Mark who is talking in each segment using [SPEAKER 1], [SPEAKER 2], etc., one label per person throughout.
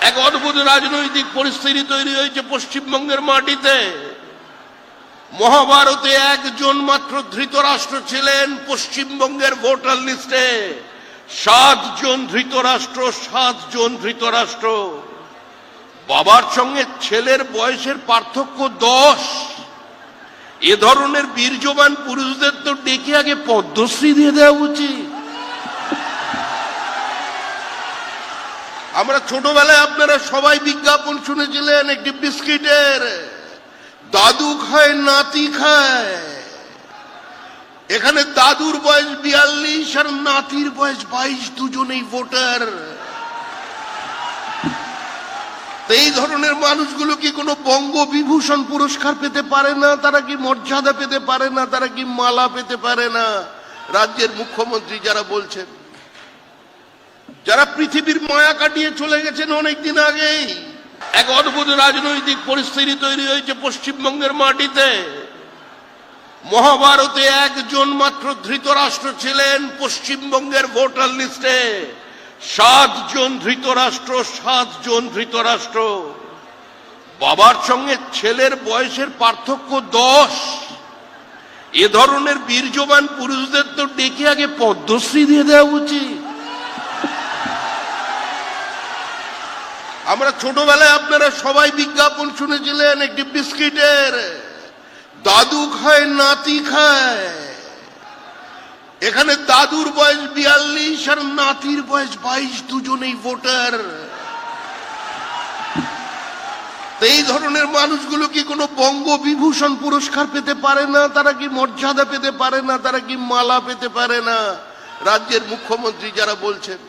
[SPEAKER 1] এক অদ্ভুত রাজনৈতিক পরিস্থিতি তৈরি হয়েছে পশ্চিমবঙ্গের মাটিতে। মহাভারতে একজন মাত্র ধৃতরাষ্ট্র ছিলেন পশ্চিমবঙ্গের ভোটার লিস্টে। 7 জন ধৃতরাষ্ট্র, 7 জন ধৃতরাষ্ট্র। বাবার সঙ্গে ছেলের বয়সের পার্থক্য 10। এ ধরনের বীর্যবান পুরুষদের তো ডেকে আগে পদ্মশ্রী দিয়ে দেওয়া উচিত। আমরা ছোটবেলায় আপনারা সবাই বিজ্ঞাপন শুনেছিলেন একটি বিস্কিটের, দাদু খায় নাতি খায়। এখানে দাদুর বয়স 42 আর নাতির বয়স 22, দুজনেই ভোটার। এই ধরনের মানুষগুলো কি কোনো বঙ্গবিভূষণ পুরস্কার পেতে পারে না? তারা কি মর্যাদা পেতে পারে না? তারা কি মালা পেতে পারে না? রাজ্যের মুখ্যমন্ত্রী যারা বলছেন, যারা পৃথিবীর মায়া কাটিয়ে চলে গেছেন অনেকদিন আগেই। এক অদ্ভুত রাজনৈতিক পরিস্থিতি তৈরি হয়েছে পশ্চিমবঙ্গের মাটিতে। মহাভারতে একজন মাত্র ধৃতরাষ্ট্র ছিলেন পশ্চিমবঙ্গের ভোটার লিস্টে। 7 জন ধৃতরাষ্ট্র, 7 জন ধৃতরাষ্ট্র। বাবার সঙ্গে ছেলের বয়সের পার্থক্য 10। এ ধরনের বীর্যবান পুরুষদের তো ডেকে আগে পদ্মশ্রী দিয়ে দেওয়া উচিত। আমরা ছোটবেলায় আপনারা সবাই বিজ্ঞাপন শুনেছিলেন একটি বিস্কিটের, দাদু খায় নাতি খায়। এখানে দাদুর বয়স 42 আর নাতির বয়স 22, দুজনেই ভোটার। এই ধরনের মানুষগুলো কি কোনো বঙ্গবিভূষণ পুরস্কার পেতে পারে না? তারা কি মর্যাদা পেতে পারে না? তারা কি মালা পেতে পারে না? রাজ্যের মুখ্যমন্ত্রী যারা বলছেন,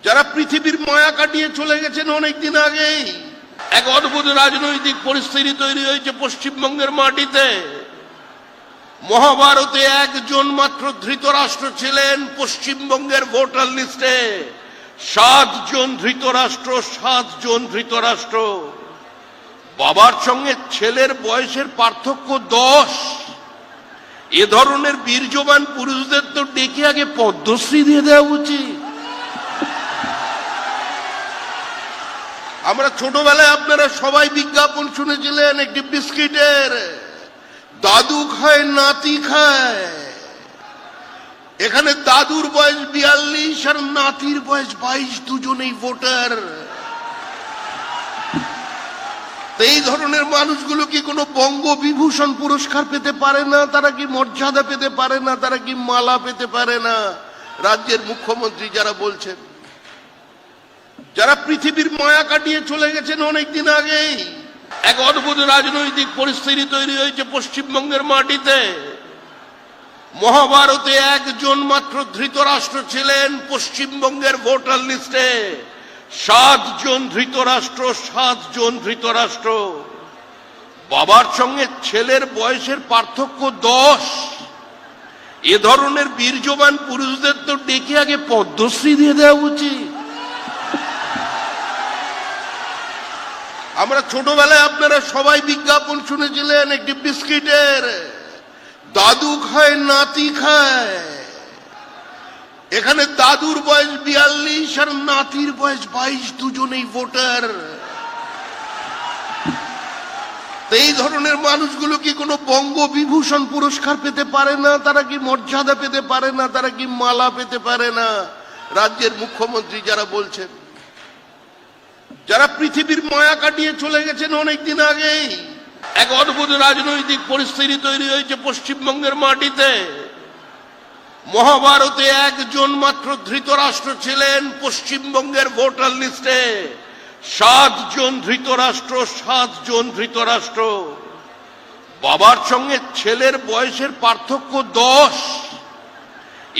[SPEAKER 1] যারা পৃথিবীর মায়া কাটিয়ে চলে গেছেন অনেকদিন আগেই। এক অদ্ভুত রাজনৈতিক পরিস্থিতি তৈরি হয়েছে পশ্চিমবঙ্গের মাটিতে। মহাভারতে একজন মাত্র ধৃতরাষ্ট্র ছিলেন পশ্চিমবঙ্গের ভোটার লিস্টে। 7 জন ধৃতরাষ্ট্র, 7 জন ধৃতরাষ্ট্র। বাবার সঙ্গে ছেলের বয়সের পার্থক্য 10। এ ধরনের বীর্যবান পুরুষদের তো ডেকে আগে পদ্মশ্রী দিয়ে দেওয়া উচিত। আমরা ছোটবেলায় আপনারা সবাই বিজ্ঞাপন শুনেছিলেন একটি বিস্কিটের, দাদু খায় নাতি খায়। এখানে দাদুর বয়স 42 আর নাতির বয়স 22, দুজনেই ভোটার। এই ধরনের মানুষগুলো কি কোনো বঙ্গবিভূষণ পুরস্কার পেতে পারে না? তারা কি মর্যাদা পেতে পারে না? তারা কি মালা পেতে পারে না? রাজ্যের মুখ্যমন্ত্রী যারা বলছেন, যারা পৃথিবীর মায়া কাটিয়ে চলে গেছেন অনেকদিন আগেই। এক অদ্ভুত রাজনৈতিক পরিস্থিতি তৈরি হয়েছে পশ্চিমবঙ্গের মাটিতে। মহাভারতে একজন মাত্র ধৃতরাষ্ট্র ছিলেন পশ্চিমবঙ্গের ভোটার লিস্টে। 7 জন ধৃতরাষ্ট্র, 7 জন ধৃতরাষ্ট্র। বাবার সঙ্গে ছেলের বয়সের পার্থক্য 10। এ ধরনের বীর্যবান পুরুষদের তো ডেকে আগে পদ্মশ্রী দিয়ে দেওয়া উচিত। আমরা ছোটবেলায় আপনারা সবাই বিজ্ঞাপন শুনেছিলেন একটি বিস্কিটের, দাদু খায় নাতি খায়। এখানে দাদুর বয়স 42 আর নাতির বয়স 22, দুজনেই ভোটার। এই ধরনের মানুষগুলো কি কোনো বঙ্গবিভূষণ পুরস্কার পেতে পারে না? তারা কি মর্যাদা পেতে পারে না? তারা কি মালা পেতে পারে না? রাজ্যের মুখ্যমন্ত্রী যারা বলছেন, যারা পৃথিবীর মায়া কাটিয়ে চলে গেছেন অনেকদিন আগেই। এক অদ্ভুত রাজনৈতিক পরিস্থিতি তৈরি হয়েছে পশ্চিমবঙ্গের মাটিতে। মহাভারতে একজন মাত্র ধৃতরাষ্ট্র ছিলেন পশ্চিমবঙ্গের ভোটার লিস্টে। 7 জন ধৃতরাষ্ট্র, 7 জন ধৃতরাষ্ট্র। বাবার সঙ্গে ছেলের বয়সের পার্থক্য 10।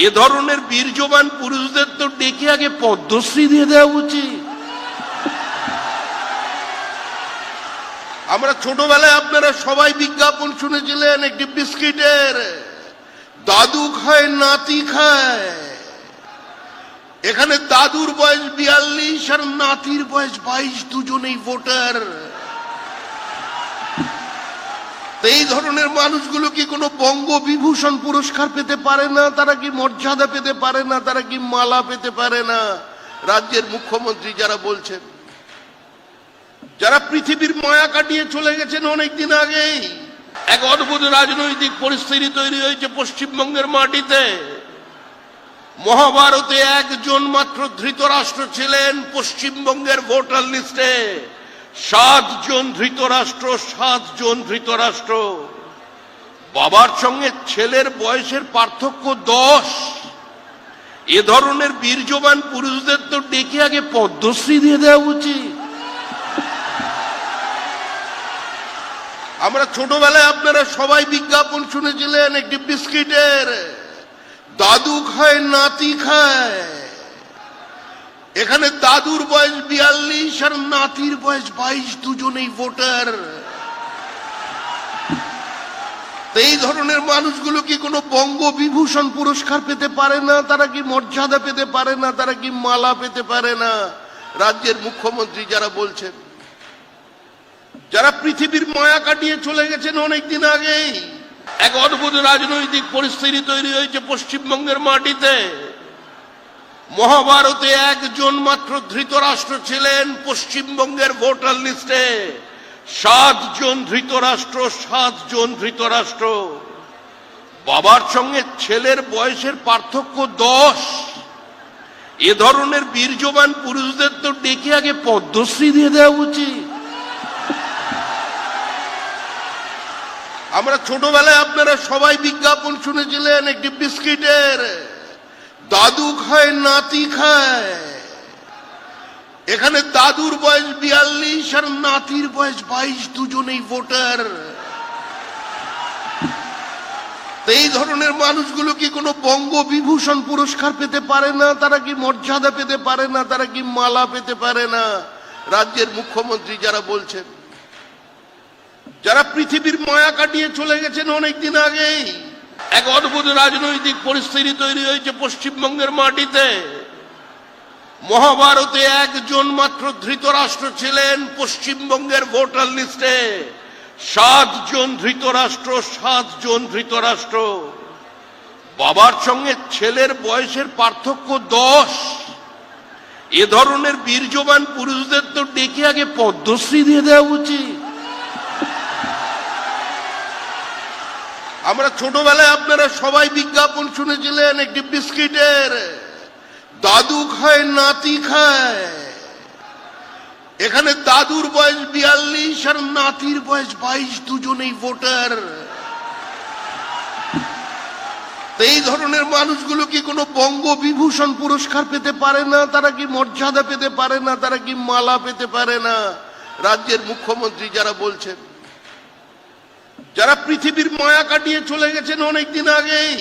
[SPEAKER 1] এ ধরনের বীর্যবান পুরুষদের তো ডেকে আগে পদ্মশ্রী দিয়ে দেওয়া উচিত। আমরা ছোটবেলায় আপনারা সবাই বিজ্ঞাপন শুনেছিলেন একটি বিস্কিটের, দাদু খায় নাতি খায়। এখানে দাদুর বয়স 42 আর নাতির বয়স 22, দুজনেই ভোটার। এই ধরনের মানুষগুলো কি কোনো বঙ্গবিভূষণ পুরস্কার পেতে পারে না? তারা কি মর্যাদা পেতে পারে না? তারা কি মালা পেতে পারে না? রাজ্যের মুখ্যমন্ত্রী যারা বলছেন, যারা পৃথিবীর মায়া কাটিয়ে চলে গেছেন অনেকদিন আগেই। এক অদ্ভুত রাজনৈতিক পরিস্থিতি তৈরি হয়েছে পশ্চিমবঙ্গের মাটিতে। মহাভারতে একজন মাত্র ধৃতরাষ্ট্র ছিলেন পশ্চিমবঙ্গের ভোটার লিস্টে। 7 জন ধৃতরাষ্ট্র, 7 জন ধৃতরাষ্ট্র। বাবার সঙ্গে ছেলের বয়সের পার্থক্য 10। এ ধরনের বীর্যবান পুরুষদের তো ডেকে আগে পদ্মশ্রী দিয়ে দেওয়া উচিত। আমরা ছোটবেলায় আপনারা সবাই বিজ্ঞাপন শুনেছিলেন একটি বিস্কিটের, দাদু খায় নাতি খায়। এখানে দাদুর বয়স 42 আর নাতির বয়স 22, দুজনেই ভোটার। এই ধরনের মানুষগুলো কি কোনো বঙ্গবিভূষণ পুরস্কার পেতে পারে না? তারা কি মর্যাদা পেতে পারে না? তারা কি মালা পেতে পারে না? রাজ্যের মুখ্যমন্ত্রী যারা বলছেন, যারা পৃথিবীর মায়া কাটিয়ে চলে গেছেন অনেকদিন আগেই। এক অদ্ভুত রাজনৈতিক পরিস্থিতি তৈরি হয়েছে পশ্চিমবঙ্গের মাটিতে। মহাভারতে একজন মাত্র ধৃতরাষ্ট্র ছিলেন পশ্চিমবঙ্গের ভোটার লিস্টে। 7 জন ধৃতরাষ্ট্র, 7 জন ধৃতরাষ্ট্র। বাবার সঙ্গে ছেলের বয়সের পার্থক্য 10। এ ধরনের বীর্যবান পুরুষদের তো ডেকে আগে পদ্মশ্রী দিয়ে দেওয়া উচিত। আমরা ছোটবেলায় আপনারা সবাই বিজ্ঞাপন শুনেছিলেন একটি বিস্কিটের, দাদু খায় নাতি খায়। এখানে দাদুর বয়স 42 আর নাতির বয়স 22, দুজনেই ভোটার। এই ধরনের মানুষগুলো কি কোনো বঙ্গবিভূষণ পুরস্কার পেতে পারে না? তারা কি মর্যাদা পেতে পারে না? তারা কি মালা পেতে পারে না? রাজ্যের মুখ্যমন্ত্রী যারা বলছেন, যারা পৃথিবীর মায়া কাটিয়ে চলে গেছেন অনেকদিন আগেই। এক অদ্ভুত রাজনৈতিক পরিস্থিতি তৈরি হয়েছে পশ্চিমবঙ্গের মাটিতে। মহাভারতে একজন মাত্র ধৃতরাষ্ট্র ছিলেন পশ্চিমবঙ্গের ভোটার লিস্টে। 7 জন ধৃতরাষ্ট্র, 7 জন ধৃতরাষ্ট্র। বাবার সঙ্গে ছেলের বয়সের পার্থক্য 10। এ ধরনের বীর্যবান পুরুষদের তো ডেকে আগে পদ্মশ্রী দিয়ে দেওয়া উচিত। আমরা ছোটবেলায় আপনারা সবাই বিজ্ঞাপন শুনেছিলেন একটি বিস্কিটের, দাদু খায় নাতি খায়। এখানে দাদুর বয়স 42 আর নাতির বয়স 22, দুজনেই ভোটার। এই ধরনের মানুষগুলো কি কোনো বঙ্গবিভূষণ পুরস্কার পেতে পারে না? তারা কি মর্যাদা পেতে পারে না? তারা কি মালা পেতে পারে না? রাজ্যের মুখ্যমন্ত্রী যারা বলছেন, যারা পৃথিবীর মায়া কাটিয়ে চলে গেছেন অনেকদিন আগেই।